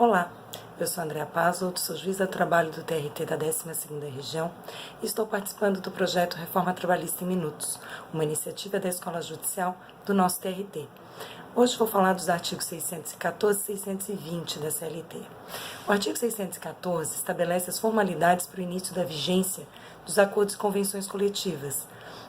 Olá, eu sou Andréa Pazzo, sou juíza do trabalho do TRT da 12ª Região e estou participando do projeto Reforma Trabalhista em Minutos, uma iniciativa da Escola Judicial do nosso TRT. Hoje vou falar dos artigos 614 e 620 da CLT. O artigo 614 estabelece as formalidades para o início da vigência dos acordos e convenções coletivas.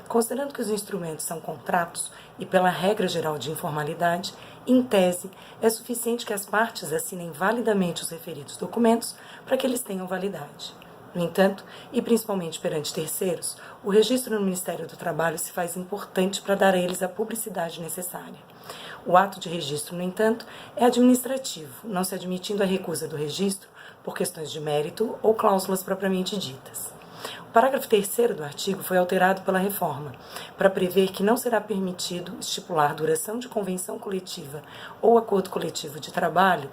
Considerando que os instrumentos são contratos e pela regra geral de informalidade, em tese, é suficiente que as partes assinem validamente os referidos documentos para que eles tenham validade. No entanto, e principalmente perante terceiros, o registro no Ministério do Trabalho se faz importante para dar a eles a publicidade necessária. O ato de registro, no entanto, é administrativo, não se admitindo a recusa do registro por questões de mérito ou cláusulas propriamente ditas. O parágrafo 3º do artigo foi alterado pela reforma, para prever que não será permitido estipular duração de convenção coletiva ou acordo coletivo de trabalho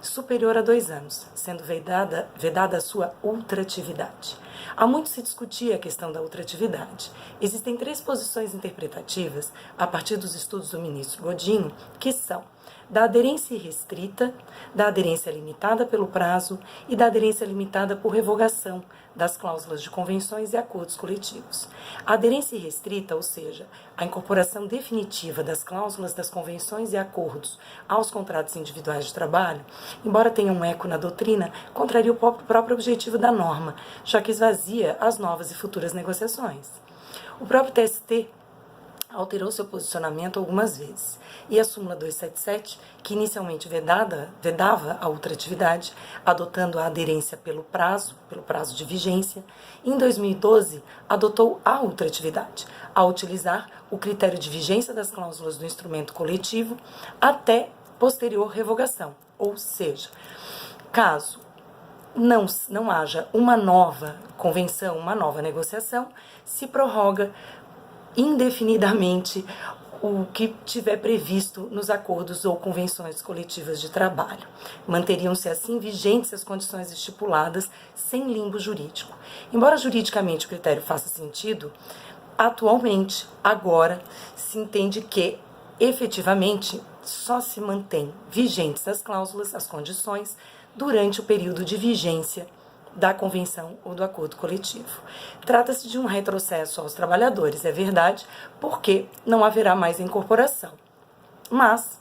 superior a 2 anos, sendo vedada a sua ultratividade. Há muito se discutia a questão da ultratividade. Existem 3 posições interpretativas, a partir dos estudos do ministro Godinho, que são da aderência irrestrita, da aderência limitada pelo prazo e da aderência limitada por revogação das cláusulas de convenções e acordos coletivos. A aderência irrestrita, ou seja, a incorporação definitiva das cláusulas das convenções e acordos aos contratos individuais de trabalho, embora tenha um eco na doutrina, contraria o próprio objetivo da norma, já que esvazia as novas e futuras negociações. O próprio TST alterou seu posicionamento algumas vezes, e a súmula 277, que inicialmente vedava a ultratividade, adotando a aderência pelo prazo de vigência, em 2012 adotou a ultratividade, ao utilizar o critério de vigência das cláusulas do instrumento coletivo até posterior revogação, ou seja, caso não haja uma nova convenção, uma nova negociação, se prorroga indefinidamente o que tiver previsto nos acordos ou convenções coletivas de trabalho. Manteriam-se assim vigentes as condições estipuladas sem limbo jurídico. Embora juridicamente o critério faça sentido, atualmente, agora, se entende que, efetivamente, só se mantém vigentes as cláusulas, as condições, durante o período de vigência da convenção ou do acordo coletivo. Trata-se de um retrocesso aos trabalhadores, é verdade, porque não haverá mais incorporação. Mas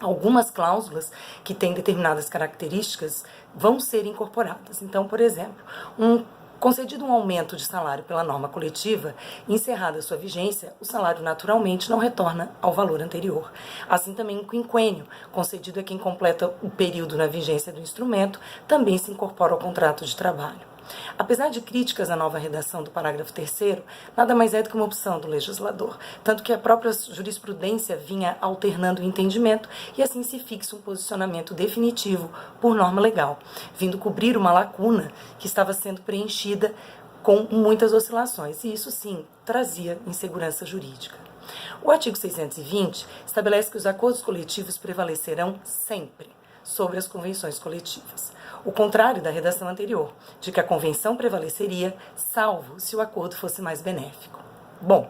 algumas cláusulas que têm determinadas características vão ser incorporadas. Então, por exemplo, concedido um aumento de salário pela norma coletiva, encerrada sua vigência, o salário naturalmente não retorna ao valor anterior. Assim também um quinquênio, concedido a quem completa o período na vigência do instrumento, também se incorpora ao contrato de trabalho. Apesar de críticas à nova redação do parágrafo 3º, nada mais é do que uma opção do legislador, tanto que a própria jurisprudência vinha alternando o entendimento e assim se fixa um posicionamento definitivo por norma legal, vindo cobrir uma lacuna que estava sendo preenchida com muitas oscilações, e isso sim trazia insegurança jurídica. O artigo 620 estabelece que os acordos coletivos prevalecerão sempre sobre as convenções coletivas. O contrário da redação anterior, de que a convenção prevaleceria, salvo se o acordo fosse mais benéfico. Bom,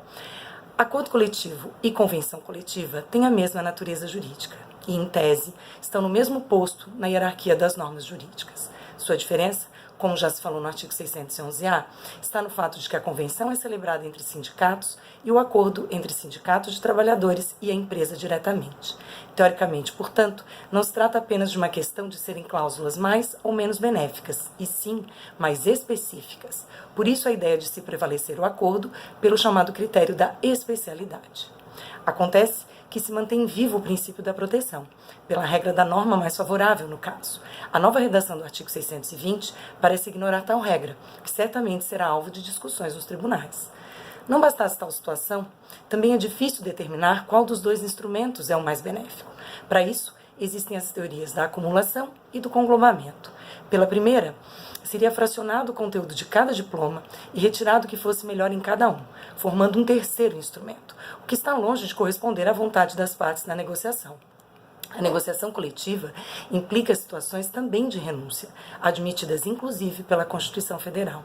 acordo coletivo e convenção coletiva têm a mesma natureza jurídica e, em tese, estão no mesmo posto na hierarquia das normas jurídicas. Sua diferença, como já se falou no artigo 611-A, está no fato de que a convenção é celebrada entre sindicatos e o acordo entre sindicatos de trabalhadores e a empresa diretamente. Teoricamente, portanto, não se trata apenas de uma questão de serem cláusulas mais ou menos benéficas, e sim mais específicas. Por isso a ideia de se prevalecer o acordo pelo chamado critério da especialidade. Acontece que se mantém vivo o princípio da proteção, pela regra da norma mais favorável no caso. A nova redação do artigo 620 parece ignorar tal regra, que certamente será alvo de discussões nos tribunais. Não bastasse tal situação, também é difícil determinar qual dos dois instrumentos é o mais benéfico. Para isso, existem as teorias da acumulação e do conglobamento. Pela primeira, seria fracionado o conteúdo de cada diploma e retirado o que fosse melhor em cada um, formando um terceiro instrumento, o que está longe de corresponder à vontade das partes na negociação. A negociação coletiva implica situações também de renúncia, admitidas inclusive pela Constituição Federal.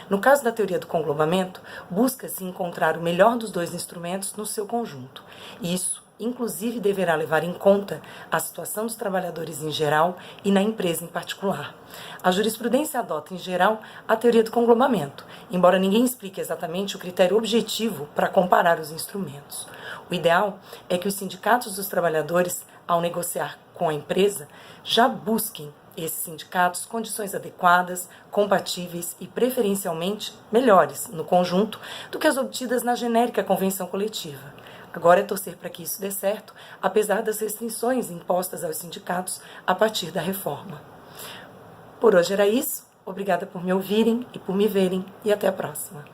No caso da teoria do conglobamento, busca-se encontrar o melhor dos dois instrumentos no seu conjunto. Isso inclusive, deverá levar em conta a situação dos trabalhadores em geral e na empresa em particular. A jurisprudência adota, em geral, a teoria do conglomeramento, embora ninguém explique exatamente o critério objetivo para comparar os instrumentos. O ideal é que os sindicatos dos trabalhadores, ao negociar com a empresa, já busquem esses sindicatos condições adequadas, compatíveis e preferencialmente melhores no conjunto do que as obtidas na genérica convenção coletiva. Agora é torcer para que isso dê certo, apesar das restrições impostas aos sindicatos a partir da reforma. Por hoje era isso. Obrigada por me ouvirem e por me verem, e até a próxima.